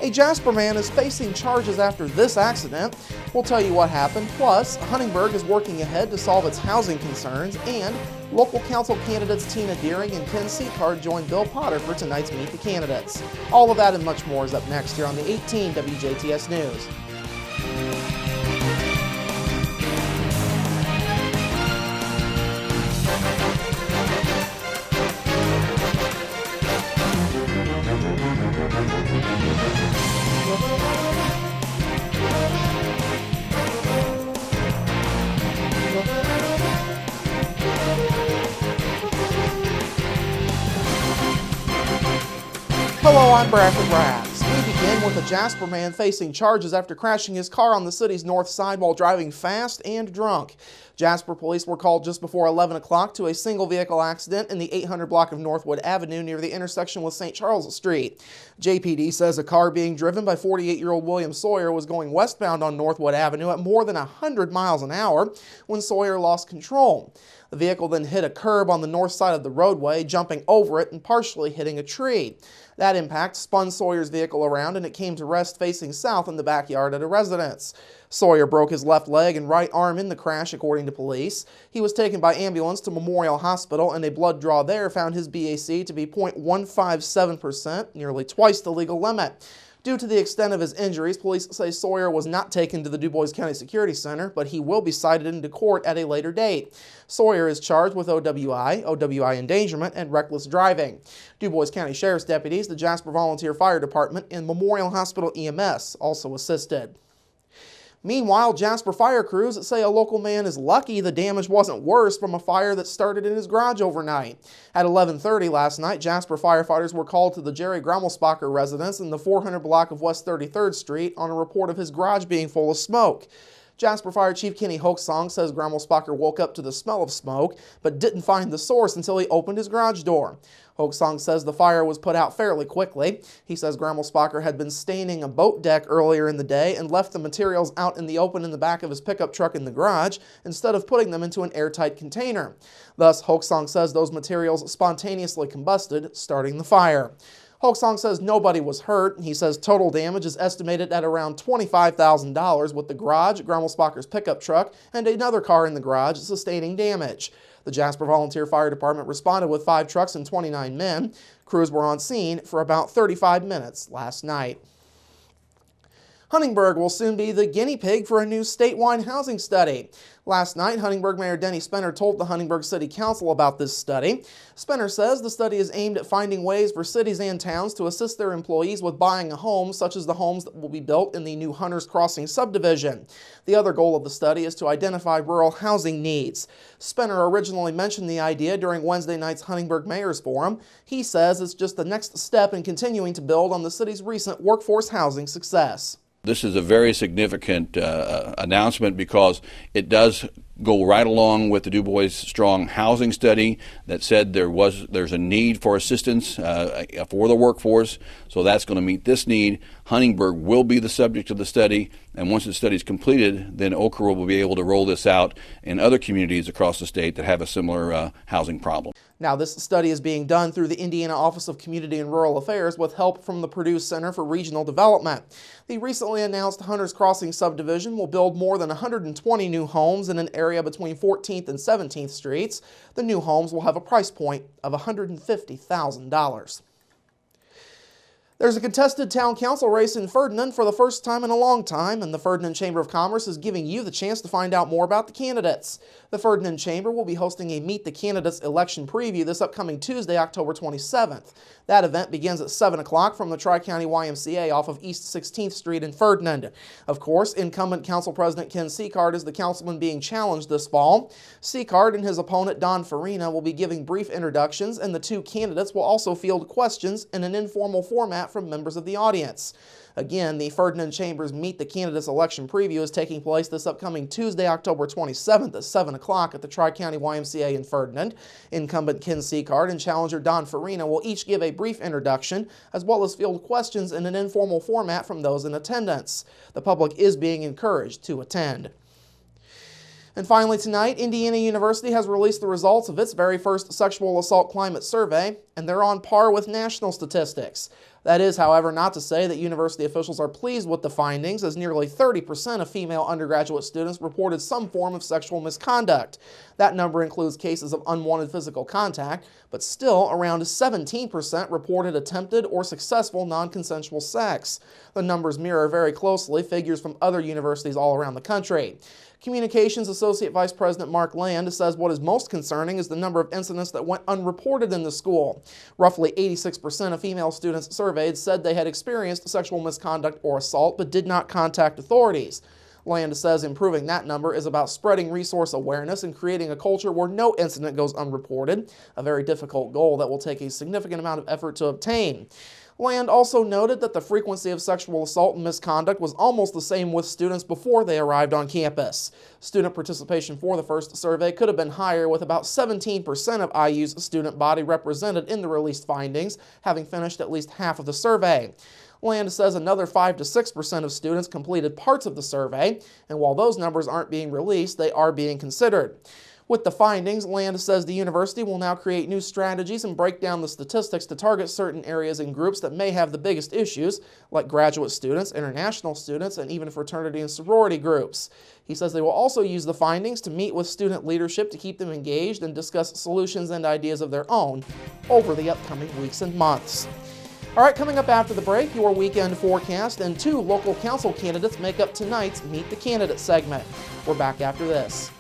A Jasper man is facing charges after this accident. We'll tell you what happened. Plus, Huntingburg is working ahead to solve its housing concerns, and local council candidates Tina Deering and Ken Seacard join Bill Potter for tonight's Meet the Candidates. All of that and much more is up next here on the 18 WJTS News. Hello, I'm Bradford Raths. We begin with a Jasper man facing charges after crashing his car on the city's north side while driving fast and drunk. Jasper police were called just before 11 o'clock to a single vehicle accident in the 800 block of Northwood Avenue near the intersection with St. Charles Street. JPD says a car being driven by 48-year-old William Sawyer was going westbound on Northwood Avenue at more than 100 miles an hour when Sawyer lost control. The vehicle then hit a curb on the north side of the roadway, jumping over it and partially hitting a tree. That impact spun Sawyer's vehicle around and it came to rest facing south in the backyard at a residence. Sawyer broke his left leg and right arm in the crash, according to police. He was taken by ambulance to Memorial Hospital, and a blood draw there found his BAC to be 0.157%, nearly twice the legal limit. Due to the extent of his injuries, police say Sawyer was not taken to the Du Bois County Security Center, but he will be cited into court at a later date. Sawyer is charged with OWI endangerment, and reckless driving. Du Bois County Sheriff's deputies, the Jasper Volunteer Fire Department, and Memorial Hospital EMS also assisted. Meanwhile, Jasper fire crews say a local man is lucky the damage wasn't worse from a fire that started in his garage overnight. At 11:30 last night, Jasper firefighters were called to the Jerry Grammelspacher residence in the 400 block of West 33rd Street on a report of his garage being full of smoke. Jasper Fire Chief Kenny Hoaksong says Grammelspacher woke up to the smell of smoke, but didn't find the source until he opened his garage door. Hoaksong says the fire was put out fairly quickly. He says Grammelspacher had been staining a boat deck earlier in the day and left the materials out in the open in the back of his pickup truck in the garage instead of putting them into an airtight container. Thus, Hoaksong says those materials spontaneously combusted, starting the fire. Hoaksong says nobody was hurt. He says total damage is estimated at around $25,000, with the garage, Grammelspacher's pickup truck, and another car in the garage sustaining damage. The Jasper Volunteer Fire Department responded with 5 trucks and 29 men. Crews were on scene for about 35 minutes last night. Huntingburg will soon be the guinea pig for a new statewide housing study. Last night, Huntingburg Mayor Denny Spinner told the Huntingburg City Council about this study. Spinner says the study is aimed at finding ways for cities and towns to assist their employees with buying a home, such as the homes that will be built in the new Hunters Crossing subdivision. The other goal of the study is to identify rural housing needs. Spinner originally mentioned the idea during Wednesday night's Huntingburg Mayor's Forum. He says it's just the next step in continuing to build on the city's recent workforce housing success. This is a very significant announcement because it does go right along with the Du Bois Strong Housing Study that said there's a need for assistance for the workforce, so that's going to meet this need. Huntingburg will be the subject of the study, and once the study is completed, then Okra will be able to roll this out in other communities across the state that have a similar housing problem. Now, this study is being done through the Indiana Office of Community and Rural Affairs with help from the Purdue Center for Regional Development. The recently announced Hunters Crossing subdivision will build more than 120 new homes in an area between 14th and 17th Streets. The new homes will have a price point of $150,000. There's a contested town council race in Ferdinand for the first time in a long time, and the Ferdinand Chamber of Commerce is giving you the chance to find out more about the candidates. The Ferdinand Chamber will be hosting a Meet the Candidates election preview this upcoming Tuesday, October 27th. That event begins at 7 o'clock from the Tri-County YMCA off of East 16th Street in Ferdinand. Of course, incumbent Council President Ken Seacard is the councilman being challenged this fall. Seacard and his opponent Don Farina will be giving brief introductions, and the two candidates will also field questions in an informal format from members of the audience. Again, the Ferdinand Chambers Meet the Candidates election preview is taking place this upcoming Tuesday, October 27th at 7 o'clock at the Tri-County YMCA in Ferdinand. Incumbent Ken Seacard and challenger Don Farina will each give a brief introduction, as well as field questions in an informal format from those in attendance. The public is being encouraged to attend. And finally tonight, Indiana University has released the results of its very first sexual assault climate survey, and they're on par with national statistics. That is, however, not to say that university officials are pleased with the findings, as nearly 30% of female undergraduate students reported some form of sexual misconduct. That number includes cases of unwanted physical contact, but still around 17% reported attempted or successful non-consensual sex. The numbers mirror very closely figures from other universities all around the country. Communications Associate Vice President Mark Land says what is most concerning is the number of incidents that went unreported in the school. Roughly 86% of female students surveyed said they had experienced sexual misconduct or assault but did not contact authorities. Land says improving that number is about spreading resource awareness and creating a culture where no incident goes unreported, a very difficult goal that will take a significant amount of effort to obtain. Land also noted that the frequency of sexual assault and misconduct was almost the same with students before they arrived on campus. Student participation for the first survey could have been higher, with about 17% of IU's student body represented in the released findings, having finished at least half of the survey. Land says another 5 to 6% of students completed parts of the survey, and while those numbers aren't being released, they are being considered. With the findings, Land says the university will now create new strategies and break down the statistics to target certain areas and groups that may have the biggest issues, like graduate students, international students, and even fraternity and sorority groups. He says they will also use the findings to meet with student leadership to keep them engaged and discuss solutions and ideas of their own over the upcoming weeks and months. All right, coming up after the break, your weekend forecast, and 2 local council candidates make up tonight's Meet the Candidate segment. We're back after this.